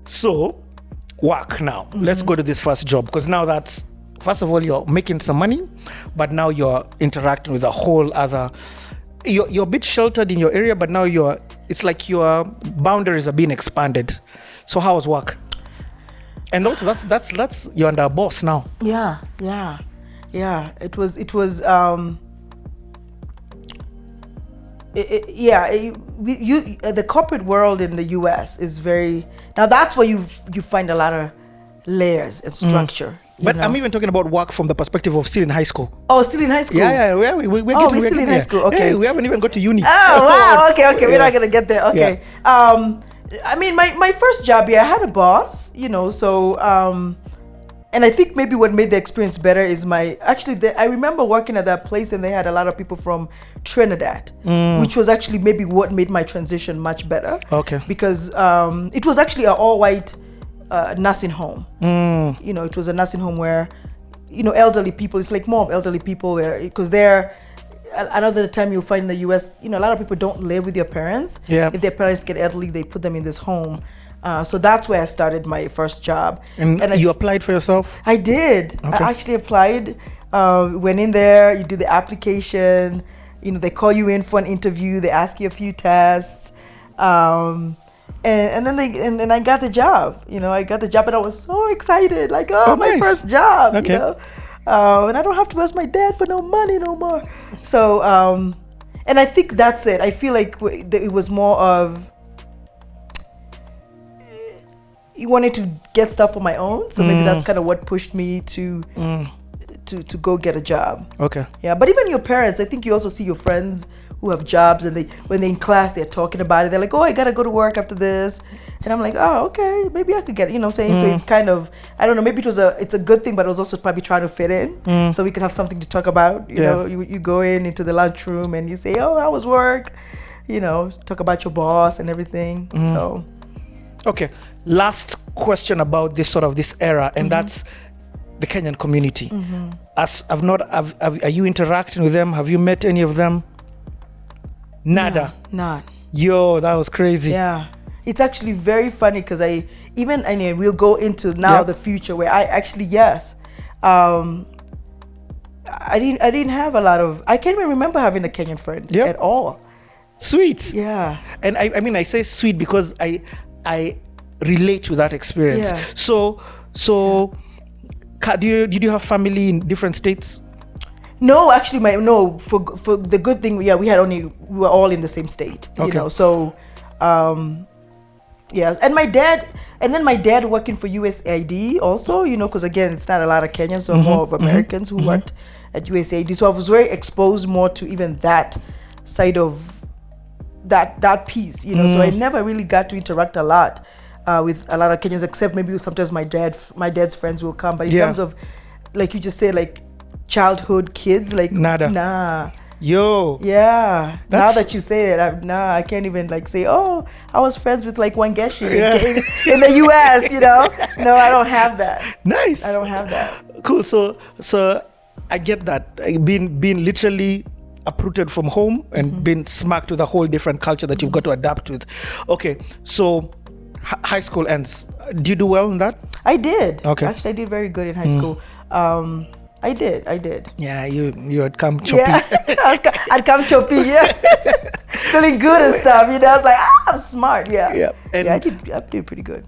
So, work now. Let's go to this first job, because now that's, first of all, you're making some money, but now you're interacting with a whole other. You're a bit sheltered in your area, but now it's like your boundaries are being expanded. So how was work? And also that's you're under a boss now. Yeah. It was the corporate world in the US is very, now that's where you find a lot of layers and structure. But I'm even talking about work from the perspective of still in high school. Oh, still in high school? Yeah, we're still in high school. Okay. Hey, we haven't even got to uni. Oh, wow. Okay. We're not gonna get there. Okay. Yeah. I mean, my first job, I had a boss, so, and I think maybe what made the experience better is I remember working at that place and they had a lot of people from Trinidad, which was actually maybe what made my transition much better. Okay. Because it was actually an all-white nursing home. It was a nursing home where, elderly people, it's like more of elderly people because another time you'll find in the US, a lot of people don't live with their parents. Yeah. If their parents get elderly, they put them in this home. So that's where I started my first job. And you applied for yourself? I did. Okay. I actually applied, went in there, you do the application, they call you in for an interview, they ask you a few tests. And then I got the job. I got the job and I was so excited, like, my nice. First job. Okay. And I don't have to ask my dad for no money no more. So, and I think that's it. I feel like it was more of, you wanted to get stuff on my own. So maybe that's kind of what pushed me to go get a job. Okay. Yeah, but even your parents, I think you also see your friends who have jobs and when they're in class, they're talking about it. They're like, oh, I got to go to work after this. And I'm like, oh, okay, maybe I could get it, what I'm saying? So it kind of, I don't know, maybe it's a good thing, but it was also probably trying to fit in so we could have something to talk about. You know, you go into the lunchroom and you say, oh, how was work? Talk about your boss and everything. So. Okay, last question about this era, and that's the Kenyan community. Are you interacting with them? Have you met any of them? Nada. Not. Yo, that was crazy. Yeah. It's actually very funny because we'll go into now the future where I actually, yes. I didn't have a lot of, I can't even remember having a Kenyan friend at all. Sweet. Yeah. And I say sweet because I relate to that experience. Yeah. So did you have family in different states? No, actually, for the good thing, we were all in the same state. Okay. So, yes, and my dad working for USAID also, because again, it's not a lot of Kenyans, so more of Americans who worked at USAID. So I was very exposed more to even that side of that piece, So I never really got to interact a lot with a lot of Kenyans, except maybe sometimes my dad's friends will come. But in terms of, like you just said, like childhood kids, like nada. Nah. Yo. Yeah. Now that you say it, I can't even like say, oh, I was friends with like Wangeshi in the US, No, I don't have that. Nice. I don't have that. Cool. So I get that. Being literally uprooted from home and being smacked with a whole different culture that you've got to adapt with. Okay. So high school ends. Do you do well in that? I did. Okay. Actually, I did very good in high school. I did. Yeah, you had come choppy. Yeah. I'd come choppy, feeling good and stuff, I was like, I'm smart, yeah. And I did pretty good.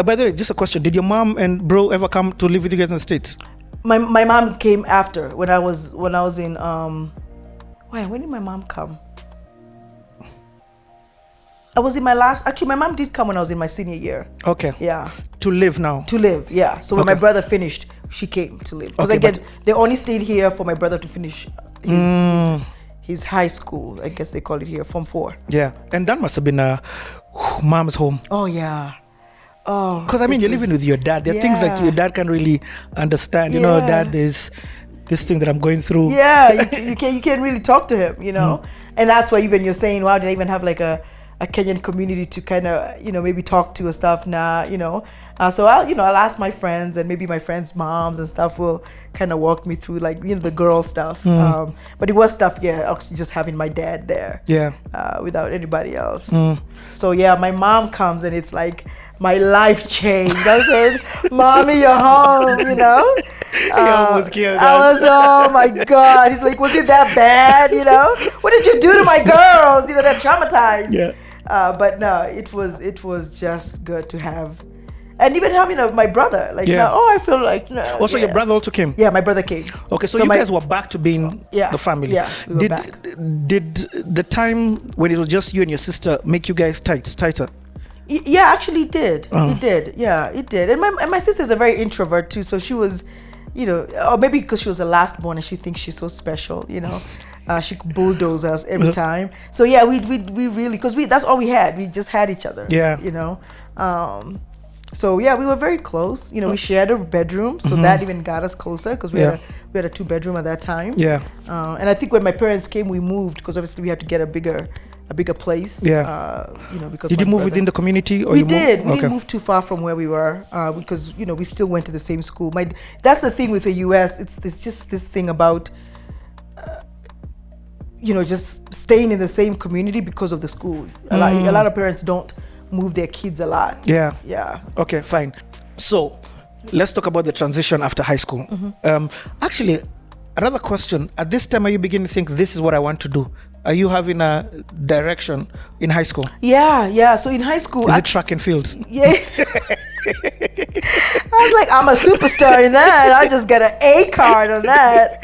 By the way, just a question, did your mom and bro ever come to live with you guys in the States? My mom came after, when I was in, when did my mom come? I was in my my mom did come when I was in my senior year. Okay. Yeah. To live now? To live, yeah. So when my brother finished, she came to live. Because again, they only stayed here for my brother to finish his high school, I guess they call it here, Form 4. Yeah. And that must have been mom's home. Oh, yeah. Oh. Because you're living with your dad. There are things that your dad can't really understand. Dad, there's this thing that I'm going through. Yeah, you can't really talk to him, And that's why even you're saying, wow, did I even have like a a Kenyan community to kind of, maybe talk to and stuff. So I'll ask my friends, and maybe my friends' moms and stuff will kind of walk me through, like, the girl stuff. But it was stuff, actually just having my dad there. Yeah. Without anybody else. So yeah, my mom comes and it's like my life changed. I said, "Mommy, you're home," He almost killed I was, oh my God. He's like, "Was it that bad? What did you do to my girls? They're traumatized." Yeah. But no, it was just good to have, and even having my brother. Like, now, I feel like. Also, your brother also came. Yeah, my brother came. Okay, so you guys were back to being the family. Yeah, we were back. Did the time when it was just you and your sister make you guys tighter? Yeah, actually it did. It did. Yeah, it did. And my sister's a very introvert too, so she was, or maybe because she was the last born and she thinks she's so special, she could bulldoze us every time. So yeah, we really, because that's all we had. We just had each other. Yeah. So yeah, we were very close. We shared a bedroom, so that even got us closer, because we had a 2-bedroom at that time. Yeah. And I think when my parents came, we moved, because obviously we had to get a bigger place. Yeah. Because did you move within the community, or we you did. moved? We didn't move too far from where we were, because we still went to the same school. That's the thing with the U.S. It's just this thing about just staying in the same community because of the school. A lot of parents don't move their kids a lot. Yeah. Yeah. Okay, fine. So let's talk about the transition after high school. Actually, another question. At this time, are you beginning to think, this is what I want to do? Are you having a direction in high school? Yeah. So in high school, is it track and field? Yeah. I was like, I'm a superstar in that. I just got an A card on that.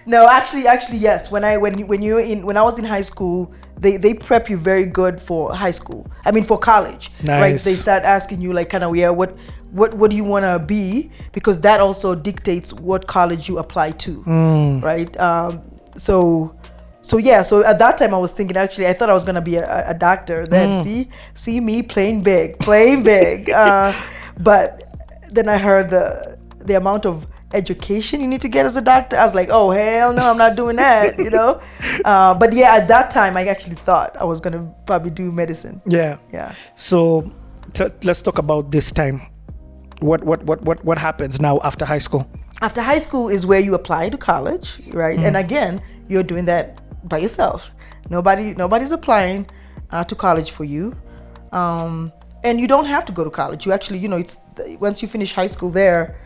No, actually, yes. When I was in high school, they prep you very good for high school. I mean, for college. Nice. Right? They start asking you, like, kind of, what do you want to be? Because that also dictates what college you apply to. Right? So at that time I was thinking, actually, I thought I was gonna be a doctor. Then see me playing big. But then I heard the amount of education you need to get as a doctor. I was like, oh hell no, I'm not doing that. But yeah, at that time I actually thought I was gonna probably do medicine. Yeah. So let's talk about this time. What happens now after high school? After high school is where you apply to college, right? And again, you're doing that by yourself. Nobody's applying to college for you, and you don't have to go to college. You actually, it's once you finish high school there,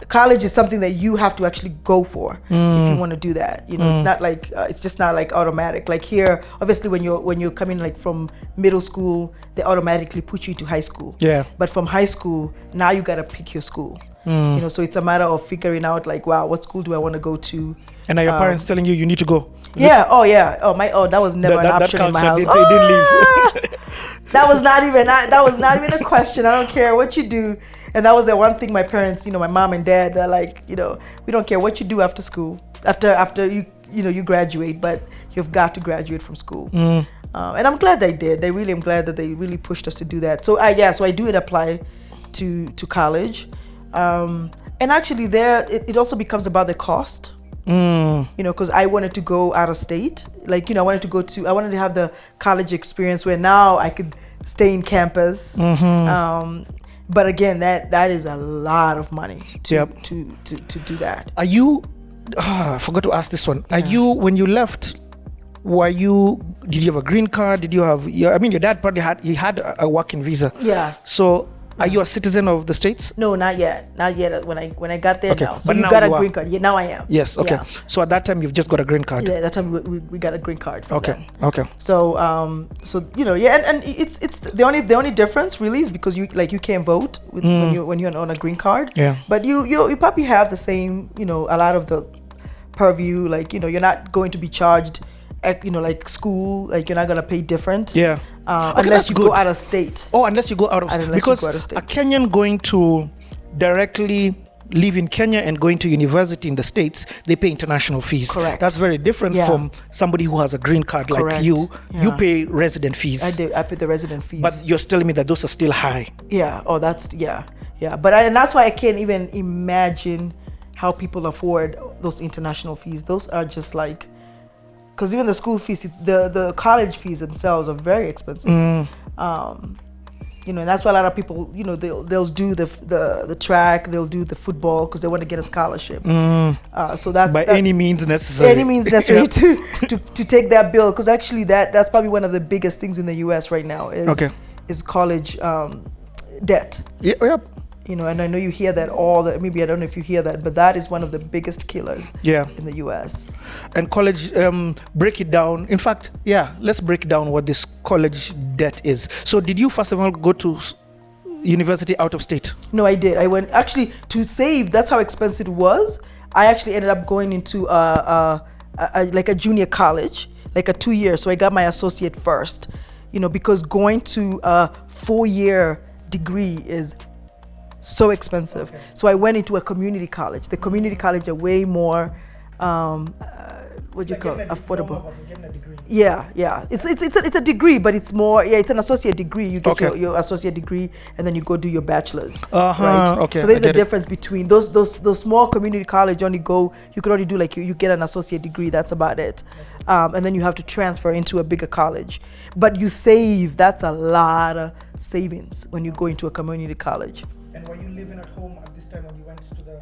college is something that you have to actually go for if you want to do that. It's not like it's just not like automatic. Like here, obviously, when you're coming like from middle school, they automatically put you to high school. Yeah. But from high school, now you gotta pick your school. So it's a matter of figuring out, like, wow, what school do I want to go to? And are your parents telling you need to go? Yeah. Oh yeah. Oh that was never an option in my house. They didn't leave. That was not even a question. I don't care what you do. And that was the one thing my parents, my mom and dad, they're like, we don't care what you do after school, after you graduate, but you've got to graduate from school. And I'm glad they did. I'm glad that they really pushed us to do that. So I do apply to college. And actually there, it also becomes about the cost. Because I wanted to go out of state. Like, I wanted to have the college experience where now I could stay in campus. But again, that is a lot of money to do that. Are you, I forgot to ask this one. Are you, when you left, did you have a green card? Did you have, your dad probably had a working visa. Yeah. So are you a citizen of the States? No, not yet. When I got there, okay. now. So but you now got a you green card. Yeah, now I am. Yes, okay. Yeah. So at that time you've just got a green card. Yeah, that time we got a green card from them. Okay. So and it's the only difference really is because you can't vote when you're on a green card. Yeah. But you probably have the same, a lot of the purview, like, you're not going to be charged like school, like you're not gonna pay different. Yeah. Unless you go out of state. Oh, unless you go out of state. Because a Kenyan going to directly live in Kenya and going to university in the States, they pay international fees. Correct. That's very different from somebody who has a green card like you. Yeah. You pay resident fees. I do. I pay the resident fees. But you're telling me that those are still high. Yeah. Oh, that's yeah. But and that's why I can't even imagine how people afford those international fees. Those are just like because even the school fees, the college fees themselves are very expensive. You know, and that's why a lot of people, you know, they'll do the track, they'll do the football because they want to get a scholarship. So that's any means necessary. Any means necessary to take that bill, because actually that's probably one of the biggest things in the U.S. right now is college debt. Yep. You know, and I know you hear that maybe I don't know if you hear that, but that is one of the biggest killers in the US. And college, break it down. In fact, let's break down what this college debt is. So did you first of all go to university out of state? No, I did. I went actually to save. That's how expensive it was. I actually ended up going into like a junior college, like a 2-year. So I got my associate first, you know, because going to a 4-year degree is so expensive. So I went into a community college. The community college are way more affordable. Yeah. It's a degree, but it's more. It's an associate degree. You get your associate degree, and then you go do your bachelor's. Right. Okay. So there's a difference between those small community college. You can only do like you get an associate degree. That's about it. And then you have to transfer into a bigger college. But you save. That's a lot of savings when you go into a community college. And were you living at home at this time when you went to the?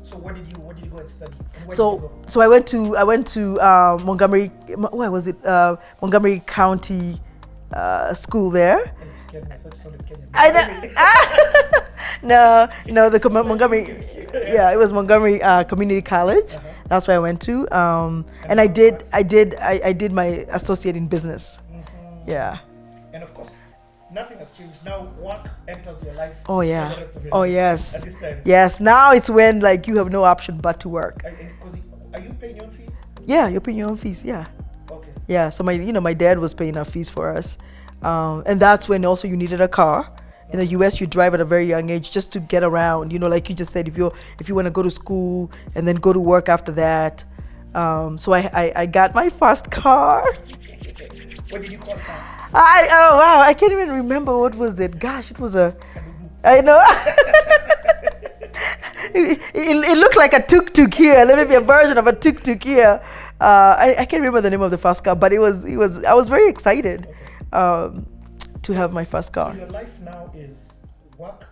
So what did you go and study? So I went to Montgomery. Where was it? Montgomery County School there. No, the Montgomery. Yeah, it was Montgomery Community College. That's where I went to. And I did my associate in business. Yeah. And of course, nothing has changed. Now work enters your life. Oh yeah. For the rest of your Oh life. yes. At this time. Yes. Now it's when like you have no option but to work. Are you paying your own fees? Yeah, you're paying your own fees. Yeah. Okay. Yeah. So my dad was paying our fees for us, and that's when also you needed a car. In the U.S., you drive at a very young age just to get around. You know, like you just said, if you want to go to school and then go to work after that. So I got my first car. What did you call that? I can't even remember what was it. Gosh, it was I know. it looked like a tuk-tuk here. Let me be a version of a tuk-tuk here. I can't remember the name of the first car, but I was very excited to have my first car. So your life now is work.